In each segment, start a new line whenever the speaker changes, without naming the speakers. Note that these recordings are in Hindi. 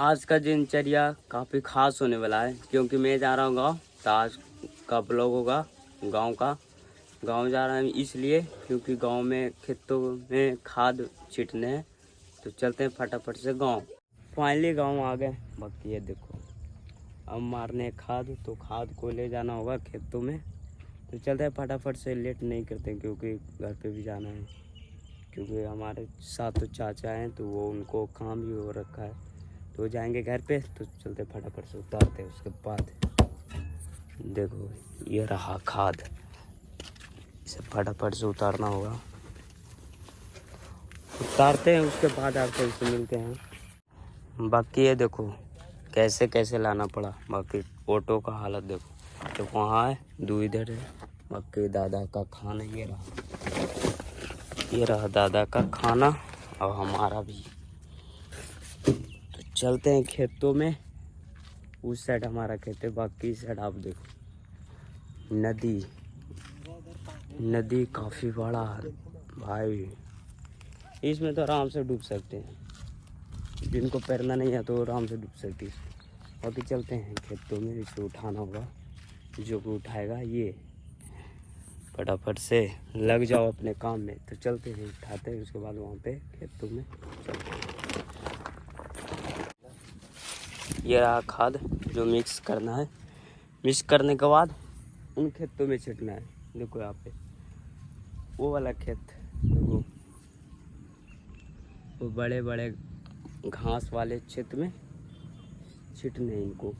आज का दिनचर्या काफ़ी खास होने वाला है क्योंकि मैं जा रहा हूँ गाँव। तो आज का ब्लॉग होगा गाँव का। गाँव जा रहा हूँ इसलिए क्योंकि गाँव में खेतों में खाद छींटने हैं। तो चलते हैं फटाफट से गाँव। फाइनली गाँव आ गए। बाकी ये देखो अब मारने खाद, तो खाद को ले जाना होगा खेतों में। तो चलते हैं फटाफट से, लेट नहीं करते क्योंकि घर पे भी जाना है। क्योंकि हमारे साथ तो चाचा हैं तो वो उनको काम भी हो रखा है, तो जाएंगे घर पे। तो चलते फटाफट से उतारते हैं। उसके बाद देखो ये रहा खाद, इसे फटाफट से उतारना होगा। उतारते हैं, उसके बाद आपसे इससे मिलते हैं। बाकी ये देखो कैसे कैसे लाना पड़ा। बाकी ऑटो का हालत देखो, तो वहाँ है दो इधर है। बाकी दादा का खाना ये रहा दादा का खाना और हमारा भी। तो चलते हैं खेतों में। उस साइड हमारा खेत है, बाकी साइड आप देखो नदी काफ़ी बड़ा है भाई। इसमें तो आराम से डूब सकते हैं, जिनको तैरना नहीं है तो आराम से डूब सकती है। बाकी चलते हैं खेतों में। इसे उठाना होगा, जो को उठाएगा ये। फटाफट से लग जाओ अपने काम में। तो चलते हैं, उठाते हैं। उसके बाद वहाँ पे खेतों में चलते हैं। ये रहा खाद जो मिक्स करना है। मिक्स करने के बाद उन खेतों में छिड़कना है। देखो यहाँ पे वो वाला खेत देखो, वो बड़े बड़े घास वाले क्षेत्र में छिटने इनको।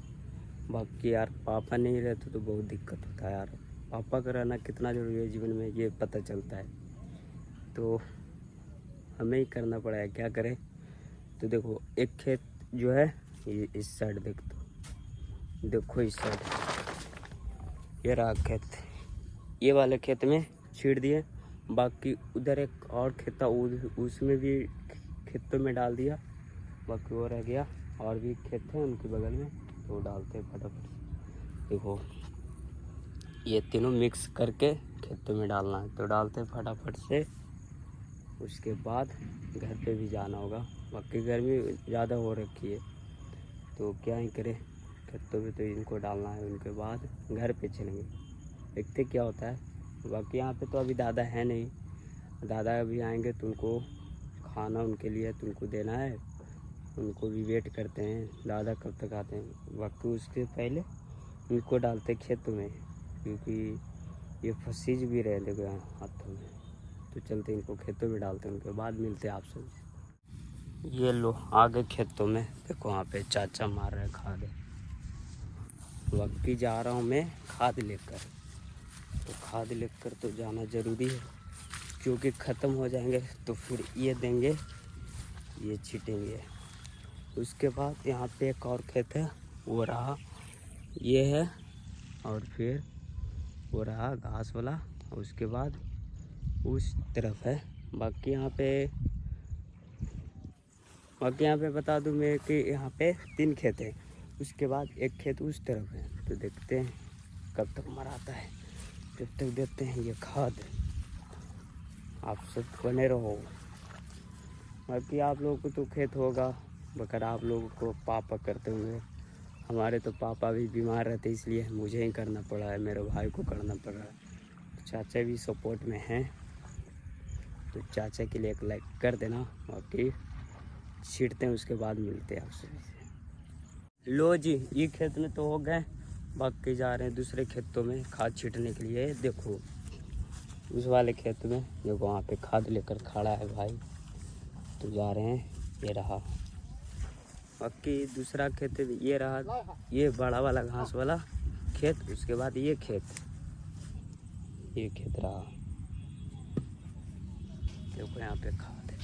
बाकी यार पापा नहीं रहते तो बहुत दिक्कत होता है यार। पापा का रहना कितना जरूरी है जीवन में ये पता चलता है, तो हमें ही करना पड़ा है, क्या करें। तो देखो एक खेत जो है ये इस साइड देखो इस साइड ये रहा खेत। ये वाले खेत में छीड़ दिए। बाकी उधर एक और खेत था, उसमें भी खेतों में डाल दिया। बाकी वो रह गया, और भी खेत थे उनके बगल में, तो डालते हैं फटाफट। देखो ये तीनों मिक्स करके खेतों में डालना है, तो डालते हैं फटाफट से। उसके बाद घर पे भी जाना होगा। बाकी गर्मी ज़्यादा हो रखी है तो क्या ही करें, खेतों में तो इनको डालना है। उनके बाद घर पे चलेंगे, देखते क्या होता है। बाकी यहाँ पे तो अभी दादा है नहीं, दादा अभी आएंगे तो उनको खाना उनके लिए तुमको देना है। उनको भी वेट करते हैं दादा कब तक आते हैं। बाकी उसके पहले उनको डालते खेतों में, क्योंकि ये फंसीज भी रहे देखो यहाँ हाथों में। तो चलते इनको खेतों में डालते हैं, उनके बाद मिलते हैं आपसे। ये लो आगे खेतों में देखो, वहाँ पे चाचा मार रहे खाद। बाकी जा रहा हूँ मैं खाद लेकर। तो खाद लेकर तो जाना ज़रूरी है, क्योंकि ख़त्म हो जाएंगे तो फिर ये देंगे, ये छीटेंगे। उसके बाद यहाँ पे एक और खेत है, वो रहा ये है, और फिर वो रहा घास वाला। उसके बाद उस तरफ है। बाकी यहाँ पे बता दूँ मैं कि यहाँ पे 3 खेत हैं। उसके बाद एक खेत उस तरफ है। तो देखते हैं कब तक मराता है, जब तक देते हैं ये खाद। आप सब बने रहो। बाकी आप लोगों को तो खेत होगा, मगर आप लोगों को पापा करते होंगे। हमारे तो पापा भी बीमार रहते, इसलिए मुझे ही करना पड़ा है, मेरे भाई को करना पड़ रहा है। चाचा भी सपोर्ट में हैं, तो चाचा के लिए एक लाइक कर देना। बाकी छीटते हैं, उसके बाद मिलते हैं आपसे। लो जी ये खेत में तो हो गए। बाकी जा रहे हैं दूसरे खेतों में खाद छीटने के लिए। देखो उस वाले खेत में देखो, वहाँ पे खाद लेकर खड़ा है भाई। तो जा रहे हैं, ये रहा। बाकी दूसरा खेत ये रहा, ये बड़ा वाला घास वाला खेत। उसके बाद ये खेत रहा। देखो यहाँ पे खाद है।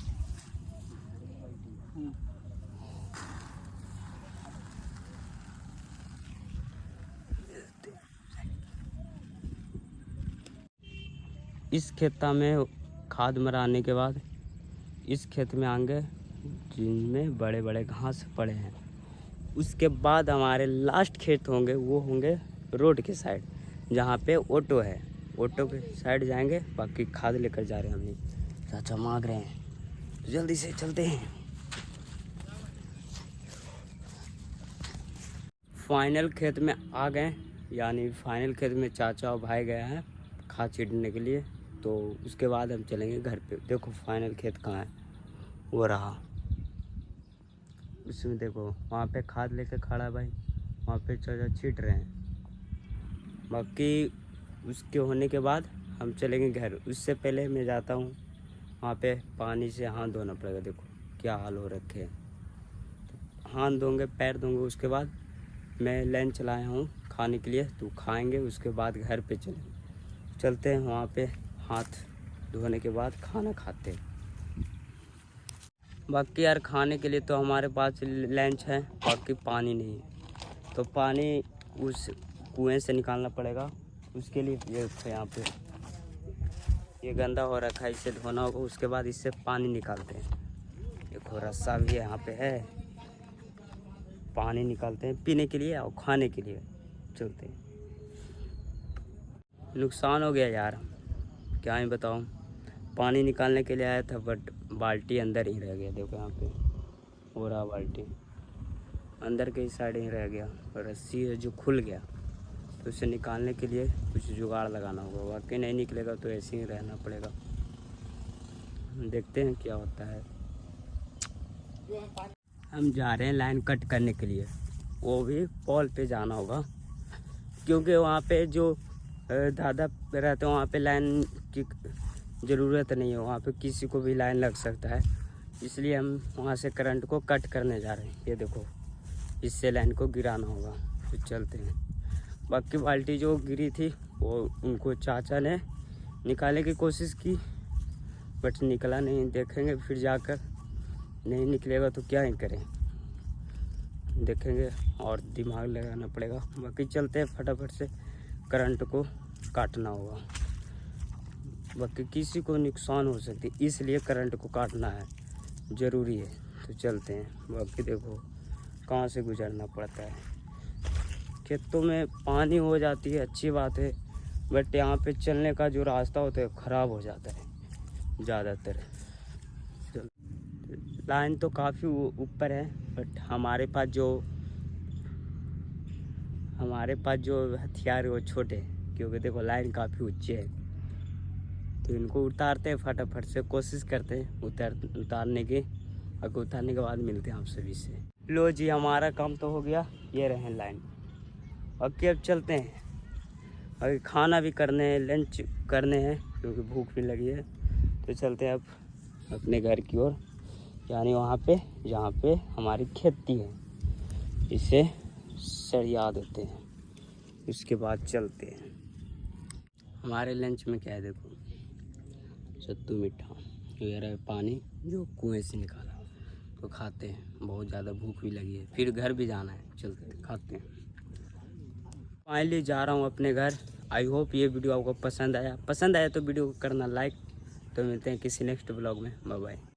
इस खेता में खाद मराने के बाद इस खेत में आएंगे जिनमें बड़े बड़े घास पड़े हैं। उसके बाद हमारे लास्ट खेत होंगे, वो होंगे रोड के साइड, जहाँ पे ऑटो है। ऑटो के साइड जाएंगे। बाकी खाद लेकर जा रहे हैं हम। चाचा मांग रहे हैं तो जल्दी से चलते हैं। फाइनल खेत में आ गए, यानी फाइनल खेत में चाचा और भाई गया है खाद छींटने के लिए। तो उसके बाद हम चलेंगे घर पे। देखो फाइनल खेत कहाँ है, वो रहा उसमें। देखो वहाँ पे खाद लेके खड़ा है भाई, वहाँ पे चाचा छींट रहे हैं। बाकी उसके होने के बाद हम चलेंगे घर। उससे पहले मैं जाता हूँ वहाँ पे, पानी से हाथ धोना पड़ेगा। देखो क्या हाल हो रखे हैं, हाथ धोंगे, पैर धोंगे। उसके बाद मैं लाइन चलाया हूँ खाने के लिए, तो खाएंगे। उसके बाद घर पे चलते हैं वहाँ पे, हाथ धोने के बाद खाना खाते हैं। बाकी यार खाने के लिए तो हमारे पास लंच है, बाकी पानी नहीं है। तो पानी उस कुएं से निकालना पड़ेगा। उसके लिए ये यहाँ पे ये गंदा हो रखा है, इसे धोना होगा। उसके बाद इससे पानी निकालते हैं। देखो रस्सा भी यहाँ पे है, पानी निकालते हैं पीने के लिए और खाने के लिए। चलते हैं। नुकसान हो गया यार, क्या ही बताऊँ। पानी निकालने के लिए आया था बट बाल्टी अंदर ही रह गया। देखो यहाँ पे हो रहा, बाल्टी अंदर के साइड ही रह गया। रस्सी है जो खुल गया, तो उसे निकालने के लिए कुछ जुगाड़ लगाना होगा। वाकई नहीं निकलेगा तो ऐसे ही रहना पड़ेगा। देखते हैं क्या होता है। हम जा रहे हैं लाइन कट करने के लिए, वो भी पोल पे जाना होगा, क्योंकि वहाँ पे जो दादा रहते हैं वहाँ पे लाइन की ज़रूरत नहीं है। वहाँ पे किसी को भी लाइन लग सकता है, इसलिए हम वहाँ से करंट को कट करने जा रहे हैं। ये देखो इससे लाइन को गिराना होगा। तो चलते हैं। बाकी बाल्टी जो गिरी थी वो उनको चाचा ने निकालने की कोशिश की, बट निकला नहीं। देखेंगे फिर जाकर, नहीं निकलेगा तो क्या ही करें, देखेंगे और दिमाग लगाना पड़ेगा। बाकी चलते हैं, फटाफट से करंट को काटना होगा। बाकी किसी को नुकसान हो सकती है, इसलिए करंट को काटना है, ज़रूरी है। तो चलते हैं। बाकी देखो कहाँ से गुजरना पड़ता है। खेतों में पानी हो जाती है, अच्छी बात है, बट यहाँ पे चलने का जो रास्ता होता है ख़राब हो जाता है ज़्यादातर। लाइन तो काफ़ी ऊपर है, बट हमारे पास जो हथियार है वो छोटे हैं, क्योंकि देखो लाइन काफ़ी ऊंची है। तो इनको उतारते हैं, फटाफट से कोशिश करते हैं उतारने की। अगर उतारने के बाद मिलते हैं आप सभी से। लो जी, हमारा काम तो हो गया, ये रहे लाइन। बाकी अब चलते हैं, अभी खाना भी करने हैं, लंच करने हैं, क्योंकि भूख भी लगी है। तो चलते हैं अब अपने घर की ओर, यानी वहाँ पे जहाँ पे हमारी खेती है, इसे सरिया देते हैं। उसके बाद चलते हैं। हमारे लंच में क्या है, देखो सत्तू मीठा, वगैरह पानी जो कुएं से निकाला, तो खाते हैं। बहुत ज़्यादा भूख भी लगी है, फिर घर भी जाना है, चलते खाते हैं। फाइनली जा रहा हूँ अपने घर। आई होप ये वीडियो आपको पसंद आया तो वीडियो को करना लाइक। तो मिलते हैं किसी नेक्स्ट ब्लॉग में। Bye bye.